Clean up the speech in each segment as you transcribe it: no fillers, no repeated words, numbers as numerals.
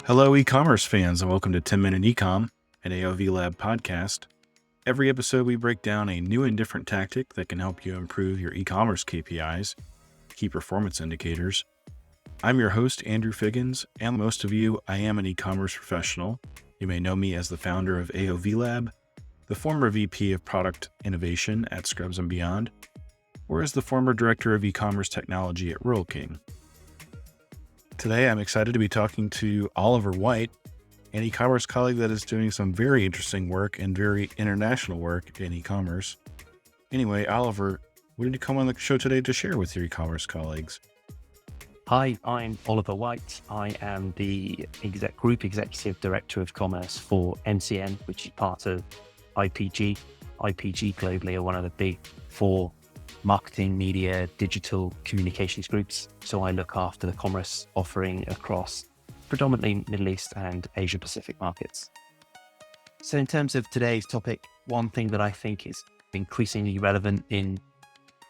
Hello, e-commerce fans, and welcome to 10-Minute Ecom, an AOV Lab podcast. Every episode, we break down a new and different tactic that can help you improve your e-commerce KPIs, key performance indicators. I'm your host, Andrew Figgins, and most of you, I am an e-commerce professional. You may know me as the founder of AOV Lab, the former VP of Product Innovation at Scrubs & Beyond, or as the former Director of E-commerce Technology at Rural King. Today, I'm excited to be talking to Oliver White, an e-commerce colleague that is doing some very interesting work and very international work in e-commerce. Anyway, Oliver, what did you come on the show today to share with your e-commerce colleagues? Hi, I'm Oliver White. I am the Group Executive Director of Commerce for MCN, which is part of IPG. IPG globally are one of the big four marketing, media, digital communications groups. So I look after the commerce offering across predominantly Middle East and Asia Pacific markets. So in terms of today's topic, one thing that I think is increasingly relevant in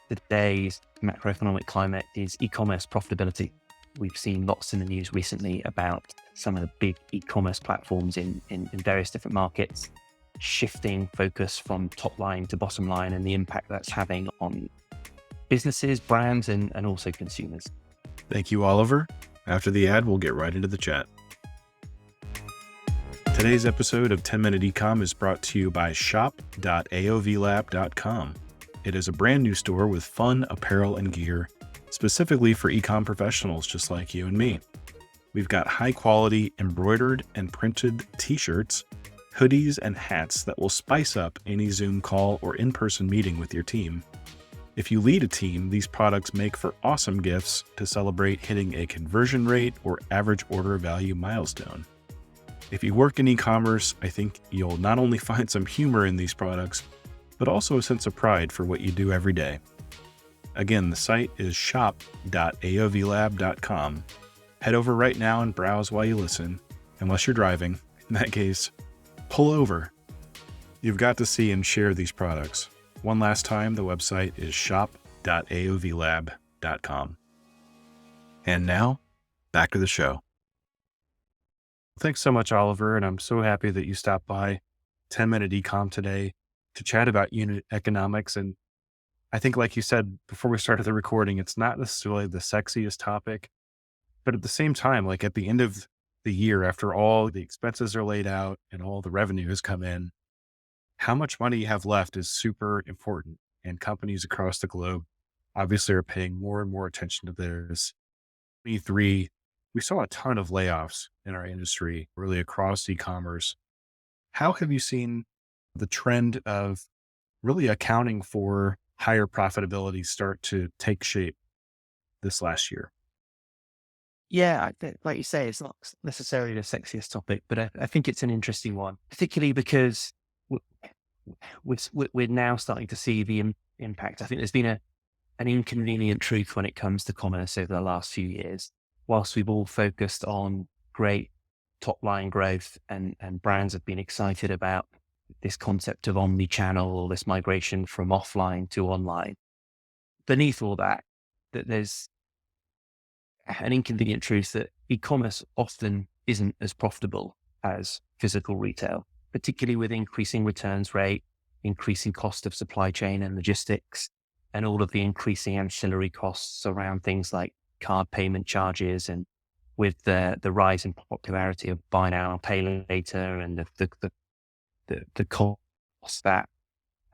today's macroeconomic climate is e-commerce profitability. We've seen lots in the news recently about some of the big e-commerce platforms in various different markets shifting focus from top line to bottom line and the impact that's having on businesses, brands, and also consumers. Thank you, Oliver. After the ad, we'll get right into the chat. Today's episode of 10-Minute Ecom is brought to you by shop.aovlab.com. It is a brand new store with fun apparel and gear, specifically for ecom professionals just like you and me. We've got high quality embroidered and printed t-shirts, hoodies, and hats that will spice up any Zoom call or in-person meeting with your team. If you lead a team, these products make for awesome gifts to celebrate hitting a conversion rate or average order value milestone. If you work in e-commerce, I think you'll not only find some humor in these products, but also a sense of pride for what you do every day. Again, the site is shop.aovlab.com. Head over right now and browse while you listen, unless you're driving. In that case, pull over. You've got to see and share these products. One last time, the website is shop.aovlab.com. And now, back to the show. Thanks so much, Oliver, and I'm so happy that you stopped by 10-Minute Ecom today to chat about unit economics. And I think, like you said before we started the recording, it's not necessarily the sexiest topic, but at the same time, like at the end of the year, after all the expenses are laid out and all the revenue has come in, how much money you have left is super important. And companies across the globe obviously are paying more and more attention to this. 2023, we saw a ton of layoffs in our industry, really across e-commerce. How have you seen the trend of really accounting for higher profitability start to take shape this last year? Yeah, like you say, it's not necessarily the sexiest topic, but I think it's an interesting one, particularly because we're now starting to see the impact. I think there's been an inconvenient truth when it comes to commerce over the last few years. Whilst we've all focused on great top line growth and brands have been excited about this concept of omni-channel or this migration from offline to online, beneath all that there's an inconvenient truth that e-commerce often isn't as profitable as physical retail, particularly with increasing returns rate, increasing cost of supply chain and logistics, and all of the increasing ancillary costs around things like card payment charges, and with the rise in popularity of buy now, pay later, and the cost that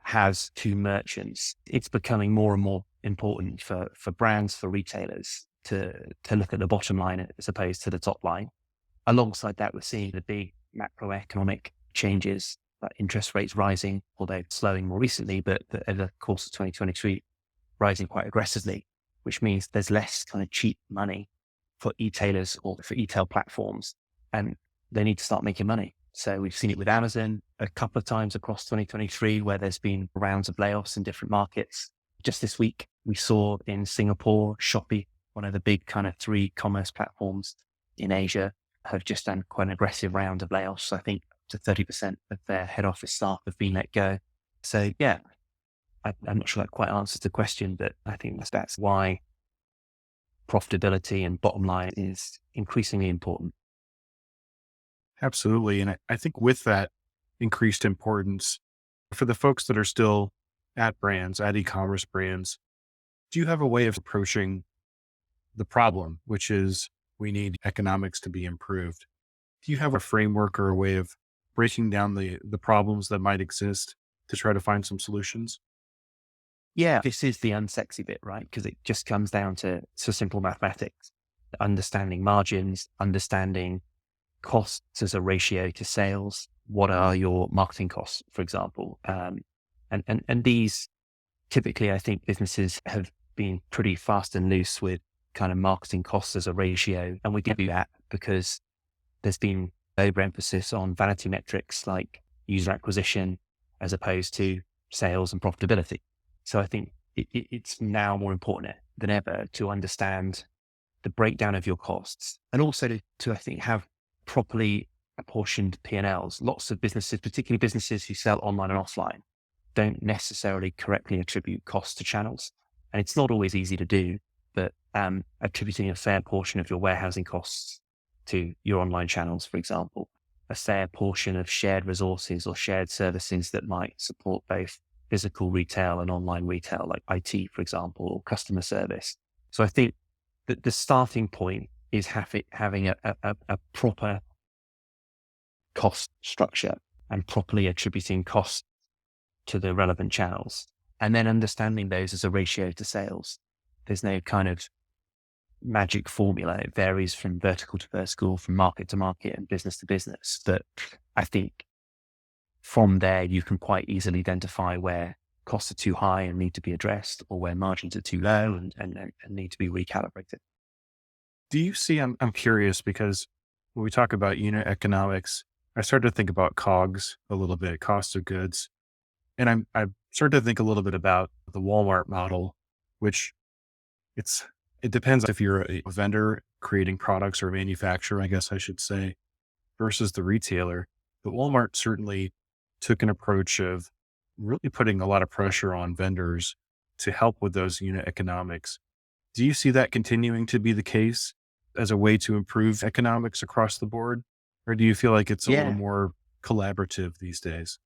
has to merchants, it's becoming more and more important for brands, for retailers to look at the bottom line as opposed to the top line. Alongside that, we're seeing the big macroeconomic changes, like interest rates rising, although slowing more recently, but over the course of 2023, rising quite aggressively, which means there's less kind of cheap money for e-tailers or for e-tail platforms, and they need to start making money. So we've seen it with Amazon a couple of times across 2023, where there's been rounds of layoffs in different markets. Just this week, we saw in Singapore, Shopee, one of the big kind of three commerce platforms in Asia, have just done quite an aggressive round of layoffs. I think up to 30% of their head office staff have been let go. So yeah, I'm not sure that quite answers the question, but I think that's why profitability and bottom line is increasingly important. Absolutely. And I think with that increased importance for the folks that are still at brands, at e-commerce brands, do you have a way of approaching the problem, which is we need economics to be improved? Do you have a framework or a way of breaking down the problems that might exist to try to find some solutions? Yeah, this is the unsexy bit, right? Because it just comes down to simple mathematics, understanding margins, understanding costs as a ratio to sales. What are your marketing costs, for example? And these typically, I think businesses have been pretty fast and loose with kind of marketing costs as a ratio. And we do that because there's been overemphasis on vanity metrics like user acquisition as opposed to sales and profitability. So I think it's now more important than ever to understand the breakdown of your costs and also to I think, have properly apportioned P&Ls. Lots of businesses, particularly businesses who sell online and offline, don't necessarily correctly attribute costs to channels. And it's not always easy to do, but attributing a fair portion of your warehousing costs to your online channels, for example, a fair portion of shared resources or shared services that might support both physical retail and online retail, like IT, for example, or customer service. So I think that the starting point is having a proper cost structure and properly attributing costs to the relevant channels, and then understanding those as a ratio to sales. There's no kind of magic formula. It varies from vertical to vertical, from market to market and business to business. But I think from there, you can quite easily identify where costs are too high and need to be addressed, or where margins are too low and need to be recalibrated. Do you see, I'm curious because when we talk about unit economics, I started to think about COGS a little bit, cost of goods. And I started to think a little bit about the Walmart model, which it depends if you're a vendor creating products or a manufacturer, I guess I should say, versus the retailer. But Walmart certainly took an approach of really putting a lot of pressure on vendors to help with those unit economics. Do you see that continuing to be the case as a way to improve economics across the board? Or do you feel like it's a little Yeah. more collaborative these days?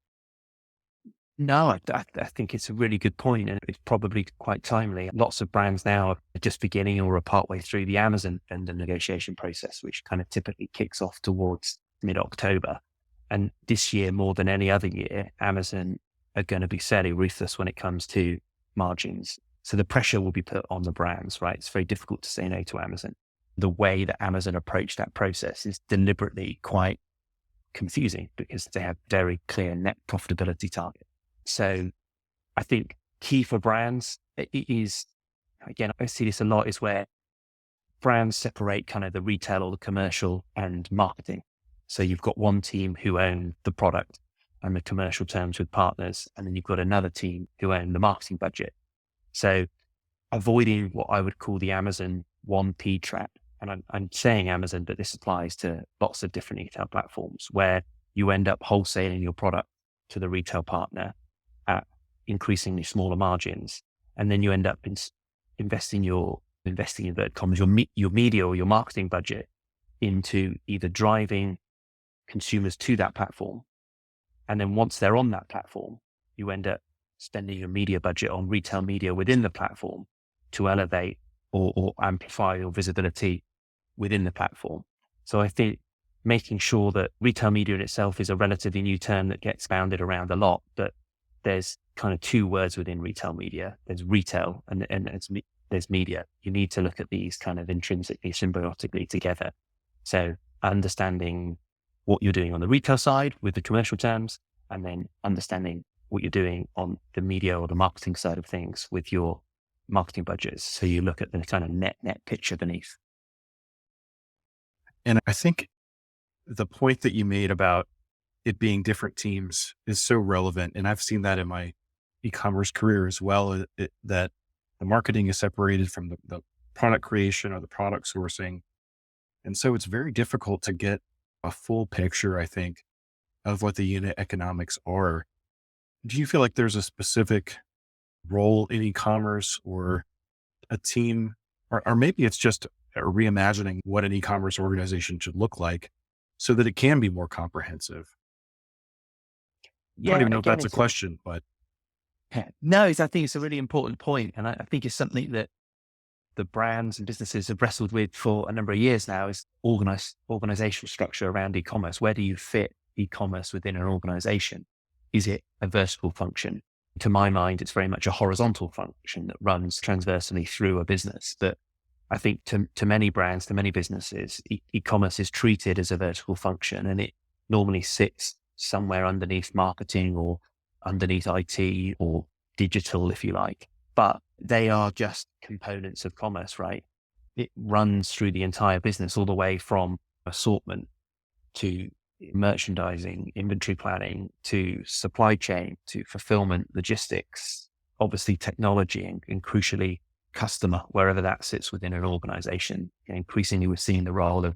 No, I think it's a really good point, and it's probably quite timely. Lots of brands now are just beginning or are partway through the Amazon vendor negotiation process, which kind of typically kicks off towards mid-October. And this year, more than any other year, Amazon are going to be fairly ruthless when it comes to margins. So the pressure will be put on the brands, right? It's very difficult to say no to Amazon. The way that Amazon approached that process is deliberately quite confusing because they have very clear net profitability targets. So I think key for brands it is, again, I see this a lot, is where brands separate kind of the retail or the commercial and marketing. So you've got one team who own the product and the commercial terms with partners, and then you've got another team who own the marketing budget. So avoiding what I would call the Amazon 1P trap. And I'm saying Amazon, but this applies to lots of different retail platforms where you end up wholesaling your product to the retail partner at increasingly smaller margins. And then you end up investing in inverted commas, your media or your marketing budget into either driving consumers to that platform. And then once they're on that platform, you end up spending your media budget on retail media within the platform to elevate or amplify your visibility within the platform. So I think making sure that retail media in itself is a relatively new term that gets bounded around a lot, but there's kind of two words within retail media. There's retail and there's media. You need to look at these kind of intrinsically, symbiotically together. So understanding what you're doing on the retail side with the commercial terms, and then understanding what you're doing on the media or the marketing side of things with your marketing budgets. So you look at the kind of net picture beneath. And I think the point that you made about it being different teams is so relevant. And I've seen that in my e-commerce career as well, that the marketing is separated from the product creation or the product sourcing. And so it's very difficult to get a full picture, I think, of what the unit economics are. Do you feel like there's a specific role in e-commerce or a team, or maybe it's just a reimagining what an e-commerce organization should look like so that it can be more comprehensive? I don't Yeah, even know if again, that's a question, but no, I think it's a really important point, and I think it's something that the brands and businesses have wrestled with for a number of years now is organizational structure around e-commerce. Where do you fit e-commerce within an organization? Is it a vertical function? To my mind, it's very much a horizontal function that runs transversely through a business. But I think to many brands, to many businesses, e-commerce is treated as a vertical function, and it normally sits somewhere underneath marketing or underneath IT or digital, if you like. But they are just components of commerce, right? It runs through the entire business, all the way from assortment to merchandising, inventory planning, to supply chain, to fulfillment, logistics, obviously technology, and crucially customer, wherever that sits within an organization. And increasingly, we're seeing the role of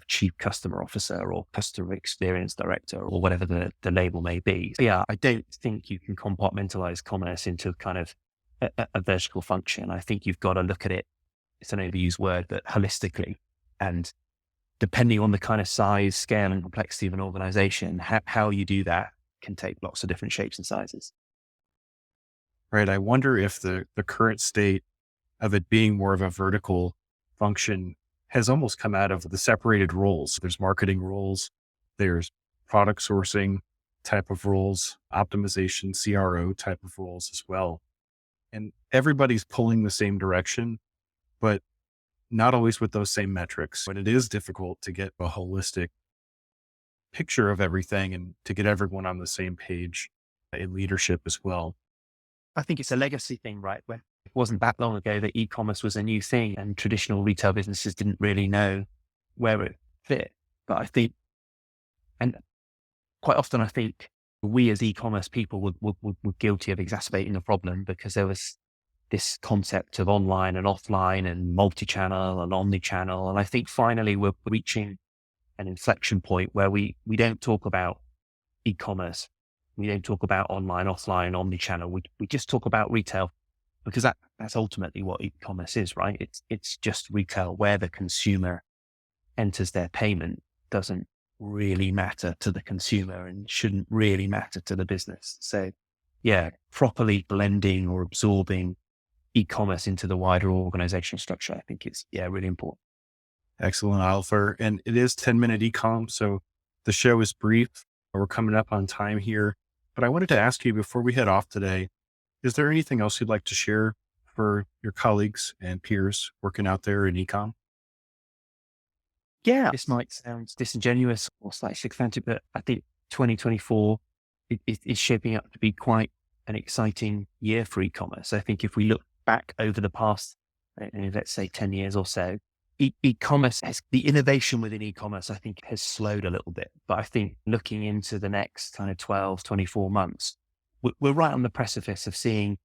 chief customer officer or customer experience director or whatever the label may be. So yeah, I don't think you can compartmentalize commerce into kind of a vertical function. I think you've got to look at it, it's an overused word, but holistically. And depending on the kind of size, scale, and complexity of an organization, how you do that can take lots of different shapes and sizes. right, I wonder if the current state of it being more of a vertical function has almost come out of the separated roles. There's marketing roles, there's product sourcing type of roles, optimization, CRO type of roles as well. And everybody's pulling the same direction, but not always with those same metrics. And it is difficult to get a holistic picture of everything and to get everyone on the same page in leadership as well. I think it's a legacy thing, right? Where it wasn't that long ago that e-commerce was a new thing and traditional retail businesses didn't really know where it fit. But I think, and quite often I think we as e-commerce people were guilty of exacerbating the problem, because there was this concept of online and offline and multi-channel and omni-channel. And I think finally we're reaching an inflection point where we don't talk about e-commerce. We don't talk about online, offline, omni-channel. We just talk about retail, because that's ultimately what e-commerce is, right? It's just retail where the consumer enters their payment. Doesn't really matter to the consumer and shouldn't really matter to the business. So yeah, properly blending or absorbing e-commerce into the wider organizational structure, I think it's really important. Excellent, Oliver. And it is 10-minute ecom. So the show is brief. We're coming up on time here. But I wanted to ask you before we head off today, is there anything else you'd like to share for your colleagues and peers working out there in ecom? Yeah, this might sound disingenuous or slightly sycophantic, but I think 2024 is shaping up to be quite an exciting year for e-commerce. I think if we look back over the past, let's say 10 years or so, e-commerce the innovation within e-commerce, I think, has slowed a little bit. But I think looking into the next kind of 12, 24 months, we're right on the precipice of seeing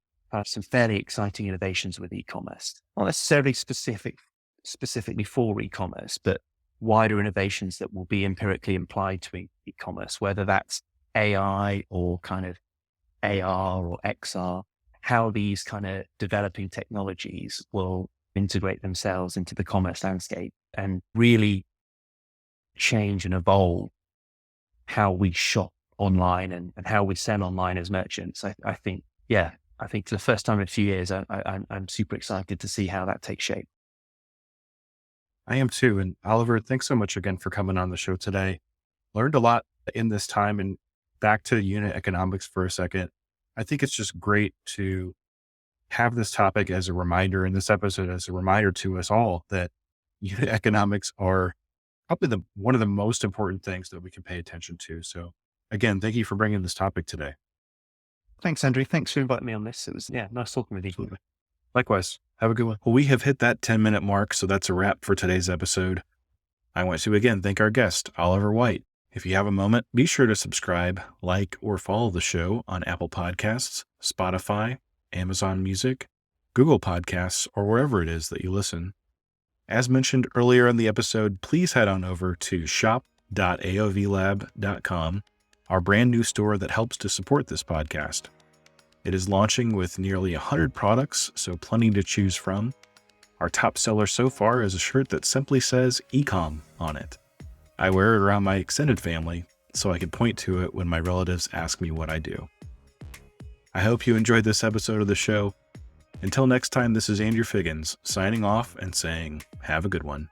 some fairly exciting innovations with e-commerce. Not necessarily specifically for e-commerce, but wider innovations that will be empirically applied to e-commerce, whether that's AI or kind of AR or XR, how these kind of developing technologies will integrate themselves into the commerce landscape and really change and evolve how we shop online and how we sell online as merchants. I think for the first time in a few years, I'm super excited to see how that takes shape. I am too. And Oliver, thanks so much again for coming on the show today. Learned a lot in this time. And back to unit economics for a second. I think it's just great to have this topic as a reminder in this episode, as a reminder to us all that unit economics are probably one of the most important things that we can pay attention to. So again, thank you for bringing this topic today. Thanks, Andrew. Thanks for inviting me on this. It was, nice talking with you. Absolutely. Likewise. Have a good one. Well, we have hit that 10-minute mark, so that's a wrap for today's episode. I want to again thank our guest, Oliver White. If you have a moment, be sure to subscribe, like, or follow the show on Apple Podcasts, Spotify, Amazon Music, Google Podcasts, or wherever it is that you listen. As mentioned earlier in the episode, please head on over to shop.aovlab.com, our brand new store that helps to support this podcast. It is launching with nearly 100 products, so plenty to choose from. Our top seller so far is a shirt that simply says Ecom on it. I wear it around my extended family so I can point to it when my relatives ask me what I do. I hope you enjoyed this episode of the show. Until next time, this is Andrew Figgins signing off and saying, have a good one.